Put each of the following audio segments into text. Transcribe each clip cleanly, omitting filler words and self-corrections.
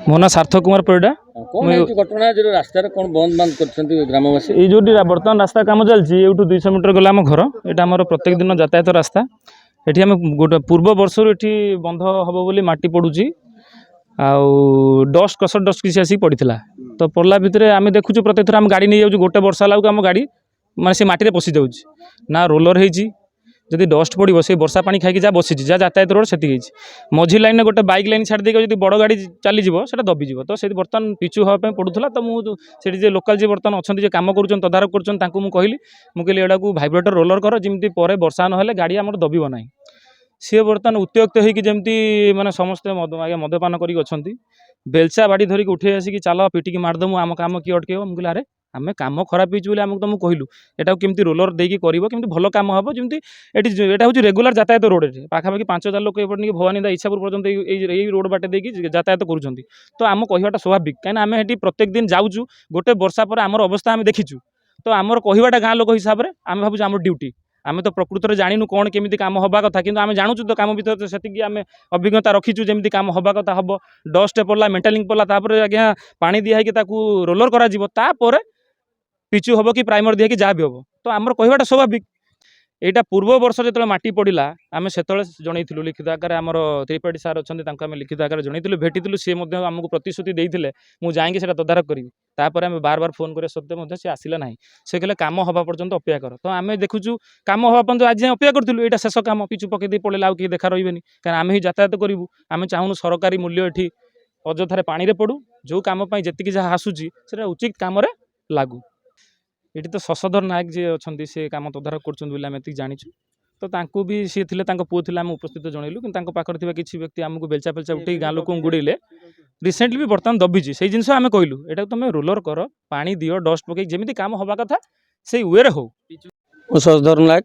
मो ना सार्थक कुमार परिडा घटना जो रास्तार कौन बंद बंद कर ग्रामवासी ये जो बर्तमान रास्ता काम चलती 200 मीटर गला आम घर यहाँ आम प्रत्येक दिन यातायात रास्ता ये आम गोटे पूर्व वर्ष ये बंध हम बोली माटी पड़ुची डस्ट कसर डस्ट किसी आसिक पड़ा तो पड़ला भितर आम देखुँ प्रत्येक थर आम गाड़ी नहीं जाऊँ गोटे वर्ष है आम गाड़ी माने से माटी पशि जाऊँगी ना रोलर होती जदि डस्ट पड़ो से वर्षा पानी खाई जहाँ बसी जहाँ यातायात रोड से मझी लाइन गोटे बैक लाइन छाड़ देकर जब बड़ गाड़ी चली से दबिज तो से बर्तमान पिचु हाँपी पड़ूला तो मुझे लोकाल जी बर्तमान अच्छा काम कर तदारख कर एड़ा को भाइब्रेटर रोलर कर जमी पर वर्षा ना गाड़ी आम दबिव ना सी बर्तमान उत्त्यक्त होमती मैंने समस्ते मद्यपान कर बेलचा बाड़ी धरिक उठे आसिक चल पिटिक मारदमु आम कम किए अटक मुझे अरे आम कम खराब होगी आमको तुमको कहलु एटा केमती रोलर देकी करेंगे भल कम हम जमी यहाँ हूँ रेगुलर यातायात रोड पाखापाखि 5000 लोक एपटे भवानी इच्छापुर पर्यटन यही रोड बाटे देकी यातायात कर तो आम कहवाटा स्वाभाविक कहीं आम ये प्रत्येक दिन जाऊँ गोटे वर्षा पर आमर अवस्था आम देखीचु तो आमर कहवाटा गाँ लोक हिसाब से आम भावुँ आम ड्यूटी आम तो प्रकृत में जानू कौन केमी काम हवा कथा कि आम जानूँ तो कम भर से आम अभिज्ञता रखीचु जमी काम हवा कथा हम डस्ट पड़ा मेटालिंग पड़ा आज्ञा पानी दिखाई रोलर कर पिचु हम कि प्राइमर दिए कि जहाँ भी हम तो आमर कहवाटा स्वाभाविक यहाँ पूर्व वर्ष जो माटी पड़ा आम से जनईलु लिखित आकार आम त्रिपाठी सार अच्छा लिखित आकार जनईलु भेटी सी आमको प्रतिश्रुति देते मुझे जाकि तदारख करी आम बार बार फोन करा सत्वे सी आसला ना से कहले काम हवा पर्यंत अपेक्षा कर तो आम देखुचु काम हवा पर्यंत आज अपेक्षा करूँ यहाँ शेष कम पिचु पकई पड़े आउ किए देखा रही कहीं आम ही यातायात करूँ आम चाहूँ सरकारी मूल्य ये अଯଥାରେ पानी पड़ू जो कम जी जहाँ आसूसी से उचित कम लागू ये तो शशधर नायक जी अच्छा से कम तदारख कर जाचु तो तांको भी सी थे पुओ थे आम उपस्थित जनइलु कि पाखे किसी व्यक्ति आमको बेलचा पेलचा उठे गाँ लोक गुड़े रिसेंटली भी बर्तमान दबिची से जिन आम कहलु यहाँ तुम रोलर कर पानी दियो डस्ट पकई जमी काम हवा कथा से वे हो शशधर नायक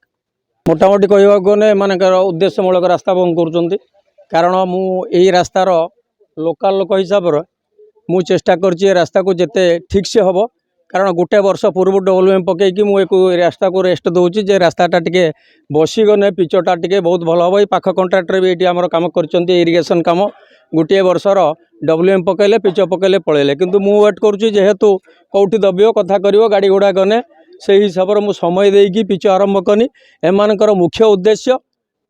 मोटामोटी कहवाक गले एमानकर उद्देश्यमूलक रास्ता बंद कर कारण मुझे रास्तार लोकाल लोक हिसाब से मुझे चेष्टा कर रास्ता को जिते ठीक से हम कारण गोटे वर्ष पूर्व WM पकईकि मुझे रास्ता को रेस्ट दूसरी जे रास्ताटा टे बसीगने पिचटा टे बहुत भल हम ये पाख कंट्राक्टर भी ये आम कम कर इरिगेशन कम गोटे वर्षर WM पकईले पिच पकईले पलैले किंतु मु वेट करुँच जेहेतु कौटी दबियो कथा कर गाड़ी घोड़ा गने से हिसाब से मुझे समय देकी पिच आरंभ कनी एमानकर मुख्य उद्देश्य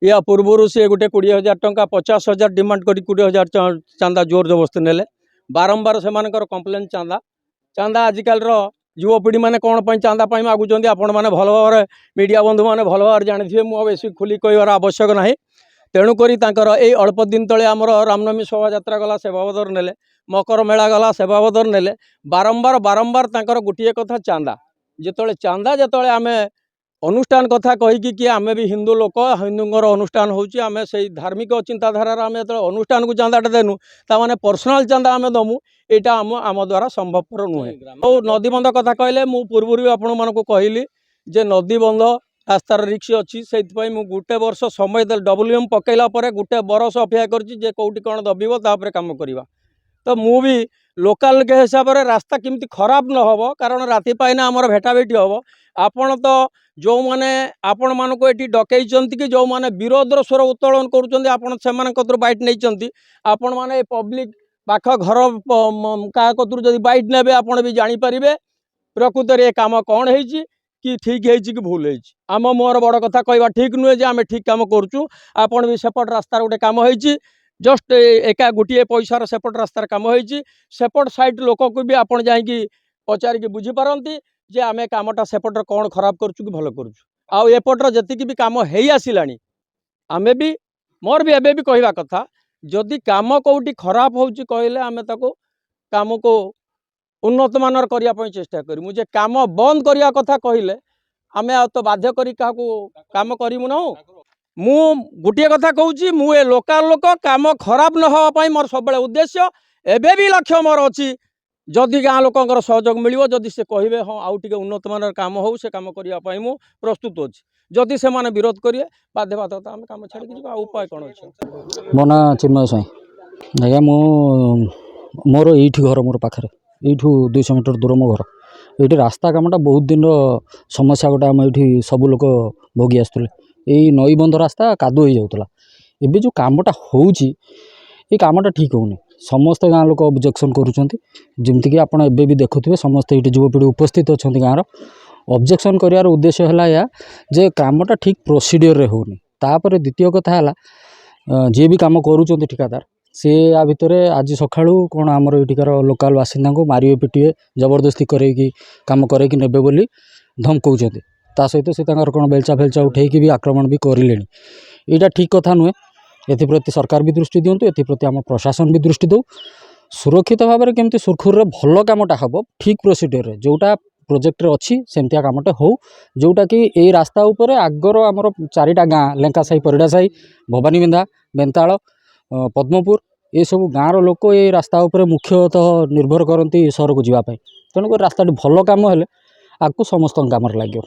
या पूर्वर सी गोटे 20,000 टंका 50,000 डिमांड कर 20,000 चांदा जोर जबरदस्ती नेले बारंबार से कंप्लेन चांदा आजिकल युवपीढ़ी मैंने कौन पर चांदा मागुंट आपण मैंने भल भाव मीडिया बंधु मैंने भल भाव जानी मुझे बेसी खुली कहर आवश्यक ना तेणुक ये अल्प दिन तले आमर रामनवमी शोभा यात्रा गला से बाबदर नेले मकर मेला गला से बाबदर नेले बारंबार बारंबार गोटे कथा चांदा जिते चांदा जिते आम अनुष्ठान कथा कहीकि कि आम भी हिंदू लोक हिंदूर अनुष्ठान होमें से धार्मिक चिंताधारा आम जो अनुष्ठान को चांदाटा देनु ताने पर्सनाल चांदा आम दमु यहाँ आम द्वारा संभवपर नुहे और नदीबंध कथा कहले मु पूर्व भी आपण मानक कहली जे नदीबंध रास्तार रिक्स अच्छी से गोटे वर्ष समय WM पकईला गोटे बरस अपेक्षा कर कौटी कौन दबिव तापर कम करवा तो मु भी लोकाल के हिसाब से रास्ता केमती खराब न हो कारण राति पाइना आमर भेटाभेटी हम आपण तो जो मैंने आपण मानक ये डकई कि जो मैंने विरोधर स्वर उत्तोलन कर बैट नहीं आपण मैंने पब्लिक पाख घर क्या कतु जब बैट ने आप भी जानीपारे प्रकृत में कम कौन हो कि ठीक है कि भूल है आम मोर बड़ कथा कहवा ठीक नुहे जे आम ठीक कम करूँ आपण भी सेपट रास्तार गोटे कम हो जस्ट एका गोटे पैसार सेपट रास्तार कम हो सेपट साइड लोक को भी आप जा पचारिक बुझीपारती जे आम कामटा सेपटर कौन खराब करुँ कि भल करुँ आएपटर जी भी कम हो आसला आम भी मोर भी एबे भी कहवा कथा जदि काम कौटी खराब हो कहले आम ताको काम को ଉନ୍ନତମାନର କରିବା ପାଇଁ ଚେଷ୍ଟା କରିମୁ। ଯେ କାମ ବନ୍ଦ କରିବା କଥା କହିଲେ ଆମେ ଆଉ ତ ବାଧ୍ୟ କରି କାହାକୁ କାମ କରିମୁ ନାହୁଁ। ମୁଁ ଗୋଟିଏ କଥା କହୁଛି, ମୁଁ ଏ ଲୋକାଲ ଲୋକ, କାମ ଖରାପ ନ ହେବା ପାଇଁ ମୋର ସବୁବେଳେ ଉଦ୍ଦେଶ୍ୟ। ଏବେ ବି ଲକ୍ଷ୍ୟ ମୋର ଅଛି, ଯଦି ଗାଁ ଲୋକଙ୍କର ସହଯୋଗ ମିଳିବ, ଯଦି ସେ କହିବେ ହଁ ଆଉ ଟିକେ ଉନ୍ନତମାନର କାମ ହେଉ, ସେ କାମ କରିବା ପାଇଁ ମୁଁ ପ୍ରସ୍ତୁତ ଅଛି। ଯଦି ସେମାନେ ବିରୋଧ କରିବେ ବାଧ୍ୟବାଧକତା ଆମେ କାମ ଛାଡ଼ିକି ଯିବା। ଆଉ ଉପାୟ କ'ଣ ଅଛି? ମୋ ନାଁ ଚିନ୍ମୟ ସ୍ୱାଇଁ। ଆଜ୍ଞା ମୋର ଏଇଠି ଘର, ମୋର ପାଖରେ ଏଇଠୁ 200 ମିଟର ଦୂର ମୋ ଘର। ଏଇଠି ରାସ୍ତା କାମଟା ବହୁତ ଦିନର ସମସ୍ୟା ଗୋଟେ ଆମେ ଏଇଠି ସବୁ ଲୋକ ଭୋଗି ଆସୁଥିଲେ। ଏଇ ନଈବନ୍ଧ ରାସ୍ତା କାଦୁଅ ହେଇଯାଉଥିଲା। ଏବେ ଯେଉଁ କାମଟା ହେଉଛି ଏ କାମଟା ଠିକ୍ ହେଉନି। ସମସ୍ତେ ଗାଁ ଲୋକ ଅବଜେକ୍ସନ୍ କରୁଛନ୍ତି। ଯେମିତିକି ଆପଣ ଏବେ ବି ଦେଖୁଥିବେ, ସମସ୍ତେ ଏଇଠି ଯୁବପିଢ଼ି ଉପସ୍ଥିତ ଅଛନ୍ତି ଗାଁର। ଅବଜେକ୍ସନ୍ କରିବାର ଉଦ୍ଦେଶ୍ୟ ହେଲା ଏହା ଯେ କାମଟା ଠିକ୍ ପ୍ରୋସିଡ଼ିଓରରେ ହେଉନି। ତାପରେ ଦ୍ୱିତୀୟ କଥା ହେଲା, ଯିଏ ବି କାମ କରୁଛନ୍ତି ଠିକାଦାର, ସେ ଆ ଭିତରେ ଆଜି ସକାଳୁ କ'ଣ ଆମର ଏଠିକାର ଲୋକାଲ ବାସିନ୍ଦାଙ୍କୁ ମାରିବେ, ପିଟିବେ, ଜବରଦସ୍ତି କରେଇକି କାମ କରେଇକି ନେବେ ବୋଲି ଧମକଉଛନ୍ତି। ତା ସହିତ ସେ ତାଙ୍କର କ'ଣ ବେଲଚା ଫେଲଚା ଉଠେଇକି ବି ଆକ୍ରମଣ ବି କରିଲେଣି। ଏଇଟା ଠିକ୍ କଥା ନୁହେଁ। ଏଥିପ୍ରତି ସରକାର ବି ଦୃଷ୍ଟି ଦିଅନ୍ତୁ, ଏଥିପ୍ରତି ଆମ ପ୍ରଶାସନ ବି ଦୃଷ୍ଟି ଦେଉ। ସୁରକ୍ଷିତ ଭାବରେ କେମିତି ସୁରୁଖୁରୁରେ ଭଲ କାମଟା ହେବ, ଠିକ୍ ପ୍ରୋସିଡ଼ିଓରରେ ଯେଉଁଟା ପ୍ରୋଜେକ୍ଟରେ ଅଛି ସେମିତିଆ କାମଟେ ହେଉ। ଯେଉଁଟାକି ଏଇ ରାସ୍ତା ଉପରେ ଆଗର ଆମର 4ଟା ଗାଁ, ଲେଙ୍କାସାହି, ପରିଡ଼ାସାହି, ଭବାନୀବିନ୍ଧା, ବେନ୍ତାଳ, ପଦ୍ମପୁର, ଏସବୁ ଗାଁର ଲୋକ ଏଇ ରାସ୍ତା ଉପରେ ମୁଖ୍ୟତଃ ନିର୍ଭର କରନ୍ତି ସହରକୁ ଯିବା ପାଇଁ। ତେଣୁକରି ରାସ୍ତାଟି ଭଲ କାମ ହେଲେ ଆଗକୁ ସମସ୍ତଙ୍କ କାମରେ ଲାଗିବ।